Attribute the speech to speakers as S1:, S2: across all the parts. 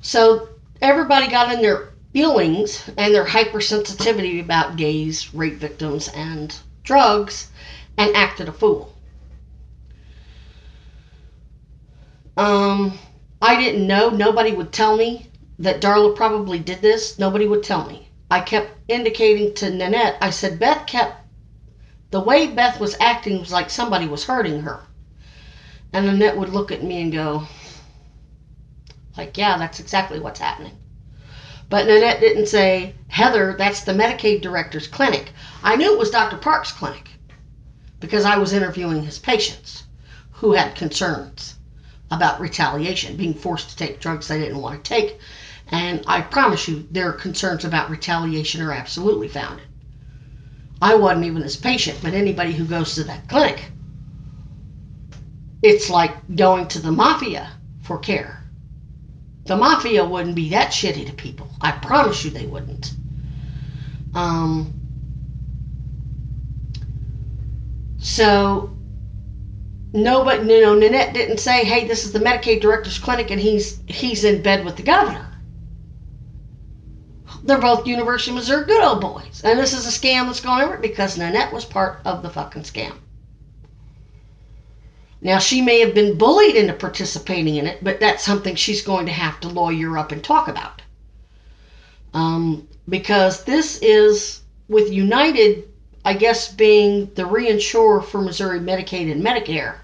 S1: So everybody got in their feelings and their hypersensitivity about gays, rape victims, and drugs, and acted a fool. I didn't know. Nobody would tell me that Darla probably did this. Nobody would tell me. I kept indicating to Nanette, I said, the way Beth was acting was like somebody was hurting her. And Nanette would look at me and go, like, yeah, that's exactly what's happening. But Nanette didn't say, Heather, that's the Medicaid director's clinic. I knew it was Dr. Park's clinic because I was interviewing his patients who had concerns about retaliation, being forced to take drugs they didn't want to take. And I promise you, their concerns about retaliation are absolutely founded. I wasn't even his patient, but anybody who goes to that clinic, it's like going to the mafia for care. The mafia wouldn't be that shitty to people. I promise you they wouldn't. So, nobody, Nanette didn't say, hey, this is the Medicaid director's clinic and he's in bed with the governor. They're both University of Missouri good old boys. And this is a scam that's going over because Nanette was part of the fucking scam. Now, she may have been bullied into participating in it, but that's something she's going to have to lawyer up and talk about. Because this is, with United, I guess, being the reinsurer for Missouri Medicaid and Medicare,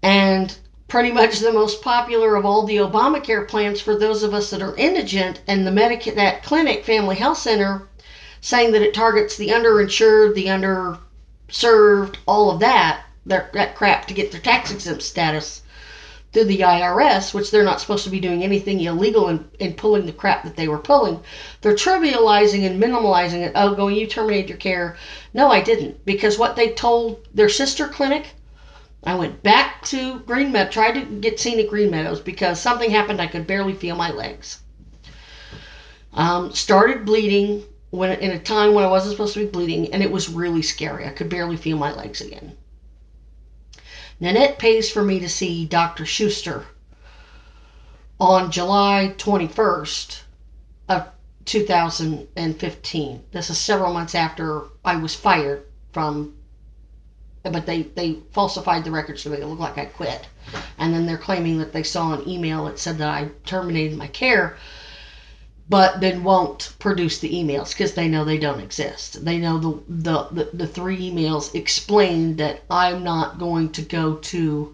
S1: and pretty much the most popular of all the Obamacare plans for those of us that are indigent, and that clinic, Family Health Center, saying that it targets the underinsured, the underserved, all of that crap to get their tax exempt status through the IRS, which they're not supposed to be doing anything illegal in pulling the crap that they were pulling. They're trivializing and minimalizing it. Oh, going, you terminated your care. No, I didn't. Because what they told their sister clinic, I went back to Green Meadows, tried to get seen at Green Meadows because something happened. I could barely feel my legs. Started bleeding in a time when I wasn't supposed to be bleeding, and it was really scary. I could barely feel my legs again. Nanette pays for me to see Dr. Schuster on July 21st of 2015. This is several months after I was fired from, but they falsified the records to make it look like I quit. And then they're claiming that they saw an email that said that I terminated my care, but then won't produce the emails because they know they don't exist. They know the 3 emails explain that I'm not going to go to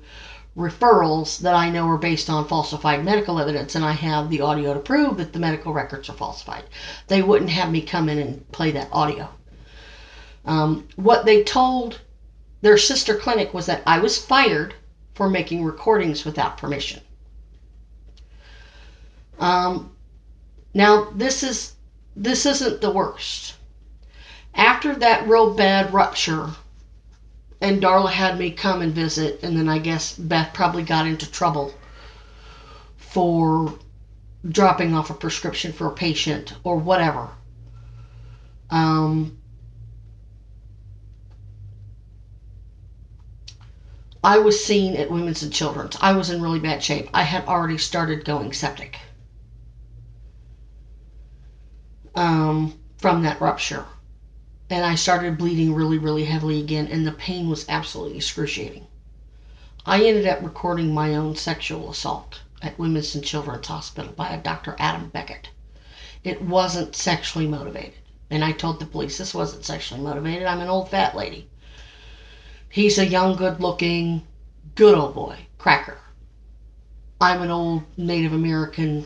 S1: referrals that I know are based on falsified medical evidence, and I have the audio to prove that the medical records are falsified. They wouldn't have me come in and play that audio. What they told their sister clinic was that I was fired for making recordings without permission. Now, this isn't the worst. After that real bad rupture, and Darla had me come and visit, and then I guess Beth probably got into trouble for dropping off a prescription for a patient or whatever. I was seen at Women's and Children's. I was in really bad shape. I had already started going septic. From that rupture. And I started bleeding really, really heavily again, and the pain was absolutely excruciating. I ended up recording my own sexual assault at Women's and Children's Hospital by a Dr. Adam Beckett. It wasn't sexually motivated. And I told the police this wasn't sexually motivated. I'm an old fat lady. He's a young, good-looking, good old boy, cracker. I'm an old Native American,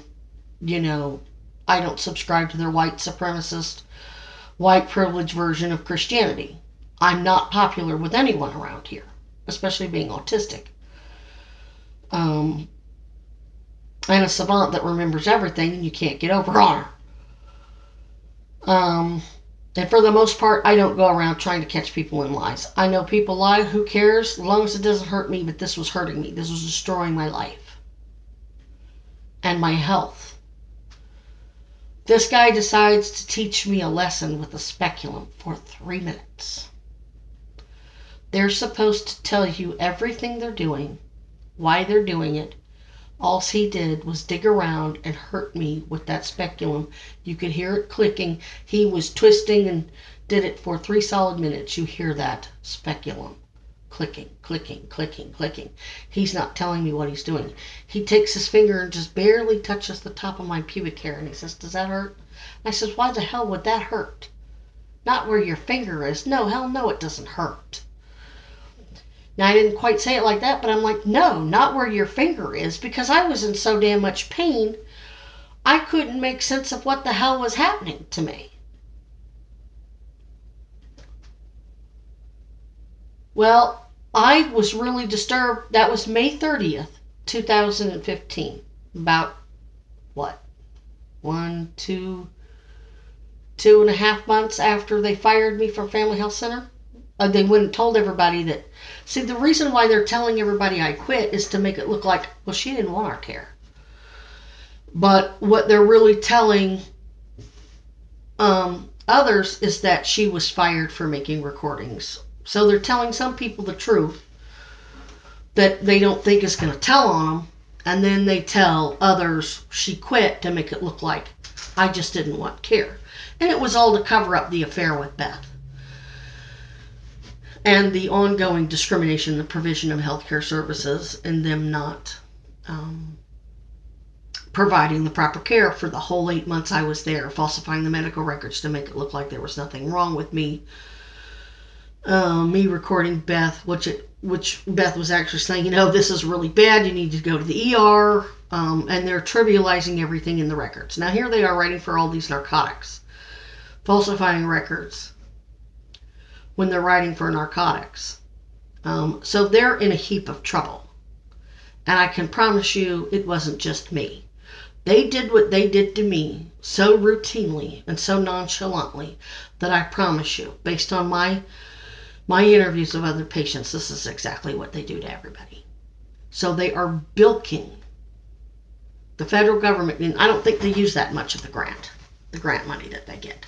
S1: I don't subscribe to their white supremacist, white privilege version of Christianity. I'm not popular with anyone around here, especially being autistic. And a savant that remembers everything and you can't get over on her. And for the most part, I don't go around trying to catch people in lies. I know people lie, who cares? As long as it doesn't hurt me, but this was hurting me. This was destroying my life. And my health. This guy decides to teach me a lesson with a speculum for 3 minutes. They're supposed to tell you everything they're doing, why they're doing it, All he did was dig around and hurt me with that speculum. You could hear it clicking. He was twisting and did it for 3 solid minutes. You hear that speculum clicking, clicking, clicking, clicking. He's not telling me what he's doing. He takes his finger and just barely touches the top of my pubic hair, and he says, "Does that hurt?" I says, "Why the hell would that hurt? Not where your finger is." "No, hell no, it doesn't hurt." Now, I didn't quite say it like that, but I'm like, "No, not where your finger is," because I was in so damn much pain, I couldn't make sense of what the hell was happening to me. Well, I was really disturbed. That was May 30th, 2015. About, what, 2.5 months after they fired me from Family Health Center. They went and told everybody that. See, the reason why they're telling everybody I quit is to make it look like, well, she didn't want our care. But what they're really telling others is that she was fired for making recordings. So they're telling some people the truth that they don't think is going to tell on them, and then they tell others she quit to make it look like I just didn't want care. And it was all to cover up the affair with Beth and the ongoing discrimination in the provision of healthcare services and them not providing the proper care for the whole 8 months I was there, falsifying the medical records to make it look like there was nothing wrong with me. Me recording Beth, which Beth was actually saying, this is really bad, you need to go to the ER, and they're trivializing everything in the records. Now here they are writing for all these narcotics, falsifying records when they're writing for narcotics. So they're in a heap of trouble. And I can promise you it wasn't just me. They did what they did to me so routinely and so nonchalantly that I promise you, based on my interviews of other patients, this is exactly what they do to everybody. So they are bilking the federal government, and I don't think they use that much of the grant money that they get.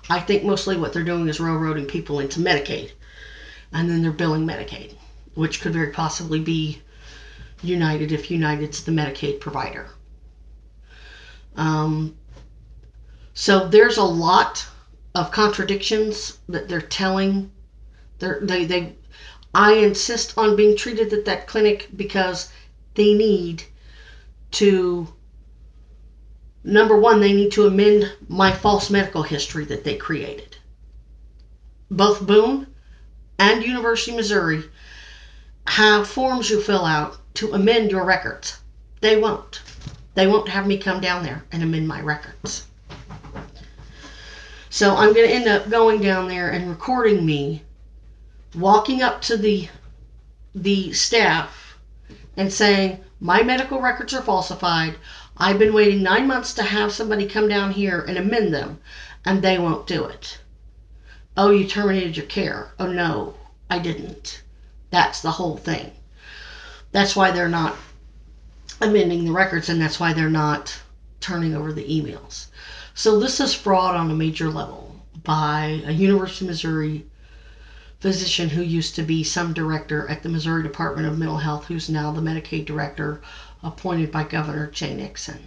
S1: I think mostly what they're doing is railroading people into Medicaid, and then they're billing Medicaid, which could very possibly be United if United's the Medicaid provider. So there's a lot of contradictions that they're telling. I insist on being treated at that clinic because they need to, number one, they need to amend my false medical history that they created. Both Boone and University of Missouri have forms you fill out to amend your records. They won't. They won't have me come down there and amend my records. So I'm going to end up going down there and recording me walking up to the staff and saying, my medical records are falsified. I've been waiting 9 months to have somebody come down here and amend them, and they won't do it. Oh, you terminated your care. Oh, no, I didn't. That's the whole thing. That's why they're not amending the records, and that's why they're not turning over the emails. So this is fraud on a major level by a University of Missouri physician who used to be some director at the Missouri Department of Mental Health, who's now the Medicaid director appointed by Governor Jay Nixon.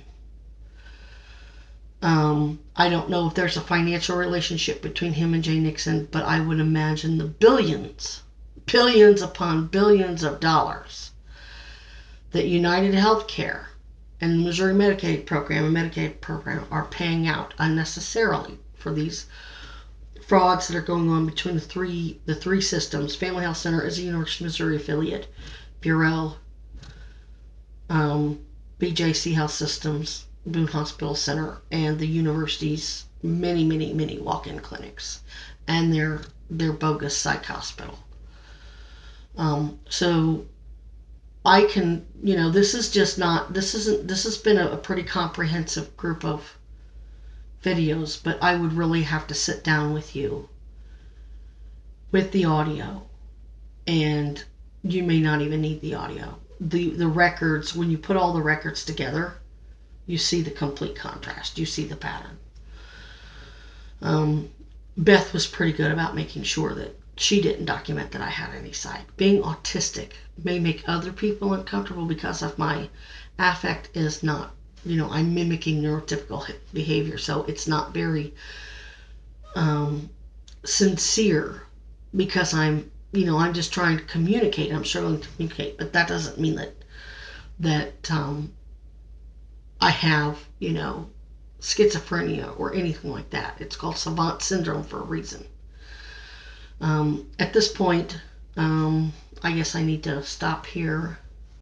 S1: I don't know if there's a financial relationship between him and Jay Nixon, but I would imagine the billions upon billions of dollars that United Healthcare and the Missouri Medicaid program and Medicaid program are paying out unnecessarily for these frauds that are going on between the three systems. Family Health Center is a University of Missouri affiliate. Burrell, BJC Health Systems, Boone Hospital Center, and the university's many walk-in clinics, and their bogus psych hospital. So I can, this has been a pretty comprehensive group of videos, but I would really have to sit down with you with the audio, and you may not even need the audio. The records, when you put all the records together, you see the complete contrast. You see the pattern. Beth was pretty good about making sure that she didn't document that I had any sight. Being autistic may make other people uncomfortable because of my affect is not, I'm mimicking neurotypical behavior, so it's not very sincere because I'm just trying to communicate. I'm struggling to communicate, but that doesn't mean that I have, schizophrenia or anything like that. It's called savant syndrome for a reason. At this point, I guess I need to stop here